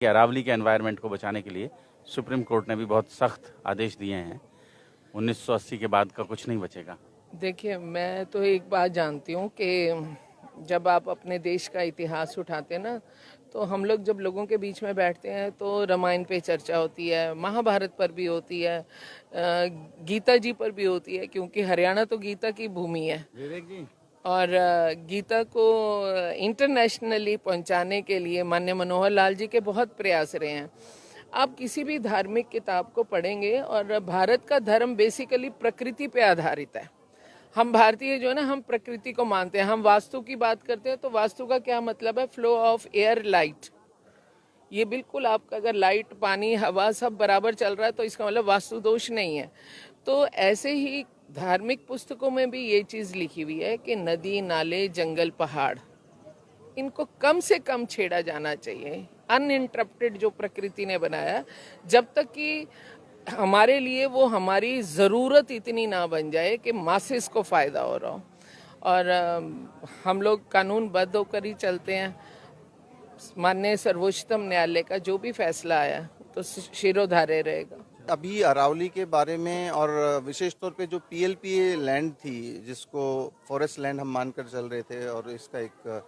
कि अरावली के एनवायरनमेंट को बचाने के लिए सुप्रीम कोर्ट ने भी बहुत सख्त आदेश दिए हैं। 1980 के बाद का कुछ नहीं बचेगा। देखिए, मैं तो एक बात जानती हूँ कि जब आप अपने देश का इतिहास उठाते हैं ना, तो हम लोग जब लोगों के बीच में बैठते हैं तो रामायण पे चर्चा होती है, महाभारत पर भी होती है, गीता जी पर भी होती है, क्योंकि हरियाणा तो गीता की भूमि है। विवेक जी, और गीता को इंटरनेशनली पहुंचाने के लिए माननीय मनोहर लाल जी के बहुत प्रयास रहे हैं। आप किसी भी धार्मिक किताब को पढ़ेंगे, और भारत का धर्म बेसिकली प्रकृति पे आधारित है। हम भारतीय जो है ना, हम प्रकृति को मानते हैं। हम वास्तु की बात करते हैं तो वास्तु का क्या मतलब है? Flow of air, light. ये बिल्कुल आपका अगर लाइट, पानी, हवा सब बराबर चल रहा है तो इसका मतलब वास्तु दोष नहीं है। तो ऐसे ही धार्मिक पुस्तकों में भी ये चीज़ लिखी हुई है कि नदी, नाले, जंगल, पहाड़, इनको कम से कम छेड़ा जाना चाहिए। अनइंटरप्टेड जो प्रकृति ने बनाया, जब तक कि हमारे लिए वो हमारी ज़रूरत इतनी ना बन जाए कि मासेस को फ़ायदा हो रहा हो। और हम लोग कानूनबद्ध होकर ही चलते हैं। माननीय सर्वोच्चतम न्यायालय का जो भी फैसला आया तो शिरोधार्य रहेगा। अभी अरावली के बारे में, और विशेष तौर पे जो पीएलपीए लैंड थी जिसको फॉरेस्ट लैंड हम मानकर चल रहे थे, और इसका एक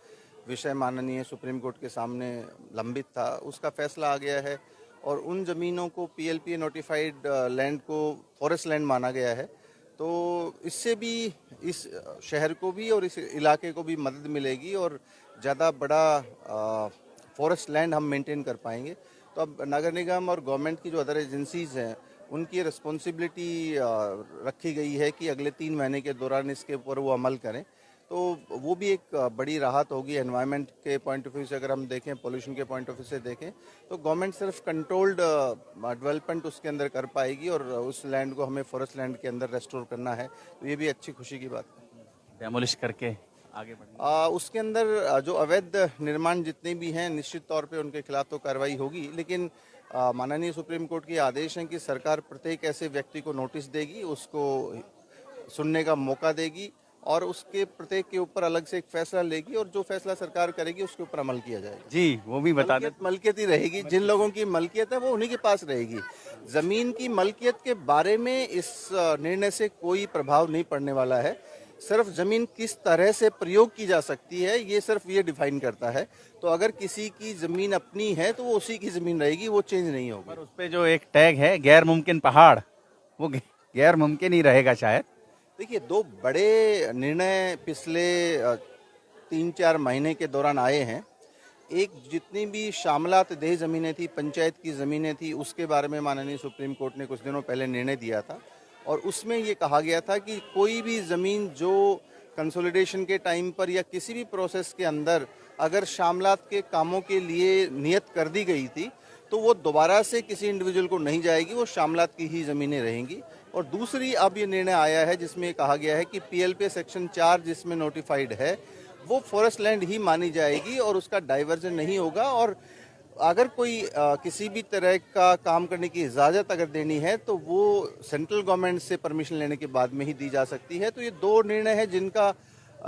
विषय माननीय सुप्रीम कोर्ट के सामने लंबित था, उसका फैसला आ गया है और उन ज़मीनों को पीएलपीए नोटिफाइड लैंड को फॉरेस्ट लैंड माना गया है। तो इससे भी इस शहर को भी और इस इलाके को भी मदद मिलेगी और ज़्यादा बड़ा फॉरेस्ट लैंड हम मेंटेन कर पाएंगे। तो अब नगर निगम और गवर्नमेंट की जो अदर एजेंसीज़ हैं उनकी रिस्पॉन्सिबिलिटी रखी गई है कि अगले 3 महीने के दौरान इसके ऊपर वो अमल करें। तो वो भी एक बड़ी राहत होगी एनवायरनमेंट के पॉइंट ऑफ व्यू से। अगर हम देखें, पोल्यूशन के पॉइंट ऑफ व्यू से देखें, तो गवर्नमेंट सिर्फ कंट्रोल्ड डेवलपमेंट उसके अंदर कर पाएगी और उस लैंड को हमें फॉरेस्ट लैंड के अंदर रेस्टोर करना है। तो ये भी अच्छी खुशी की बात है। डेमोलिश करके आगे बढ़ेंगे। उसके अंदर जो अवैध निर्माण जितने भी हैं, निश्चित तौर पे उनके खिलाफ तो कार्रवाई होगी, लेकिन माननीय सुप्रीम कोर्ट के आदेश हैं कि सरकार प्रत्येक ऐसे व्यक्ति को नोटिस देगी, उसको सुनने का मौका देगी और उसके प्रत्येक के ऊपर अलग से एक फैसला लेगी, और जो फैसला सरकार करेगी उसके ऊपर अमल किया जाएगा। जी, वो भी बता दें। मलकियत ही रहेगी, जिन लोगों की मलकियत है वो उन्हीं के पास रहेगी। जमीन की मलकियत के बारे में इस निर्णय से कोई प्रभाव नहीं पड़ने वाला है। सिर्फ जमीन किस तरह से प्रयोग की जा सकती है ये सिर्फ ये डिफाइन करता है। तो अगर किसी की जमीन अपनी है तो वो उसी की जमीन रहेगी, वो चेंज नहीं होगी। पर उस पे जो एक टैग है गैर मुमकिन पहाड़, वो गैर मुमकिन ही रहेगा शायद। देखिए, 2 बड़े निर्णय पिछले 3-4 महीने के दौरान आए हैं। एक, जितनी भी शामलात देह ज़मीनें थी, पंचायत की ज़मीनें थी, उसके बारे में माननीय सुप्रीम कोर्ट ने कुछ दिनों पहले निर्णय दिया था और उसमें ये कहा गया था कि कोई भी ज़मीन जो कंसोलिडेशन के टाइम पर या किसी भी प्रोसेस के अंदर अगर शामलात के कामों के लिए नियत कर दी गई थी तो वो दोबारा से किसी इंडिविजुअल को नहीं जाएगी, वो शामलात की ही ज़मीनें रहेंगी। और दूसरी, अब ये निर्णय आया है जिसमें कहा गया है कि पीएलपी सेक्शन 4 जिसमें नोटिफाइड है वो फॉरेस्ट लैंड ही मानी जाएगी और उसका डाइवर्जन नहीं होगा। और अगर कोई किसी भी तरह का काम करने की इजाज़त अगर देनी है तो वो सेंट्रल गवर्नमेंट से परमिशन लेने के बाद में ही दी जा सकती है। तो ये 2 निर्णय हैं जिनका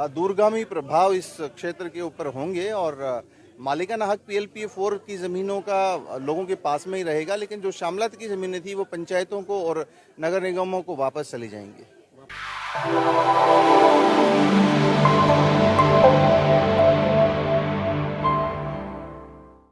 दूरगामी प्रभाव इस क्षेत्र के ऊपर होंगे और मालिकाना हक पीएलपी 4 की ज़मीनों का लोगों के पास में ही रहेगा, लेकिन जो शामलात की ज़मीनें थी वो पंचायतों को और नगर निगमों को वापस चली जाएंगी।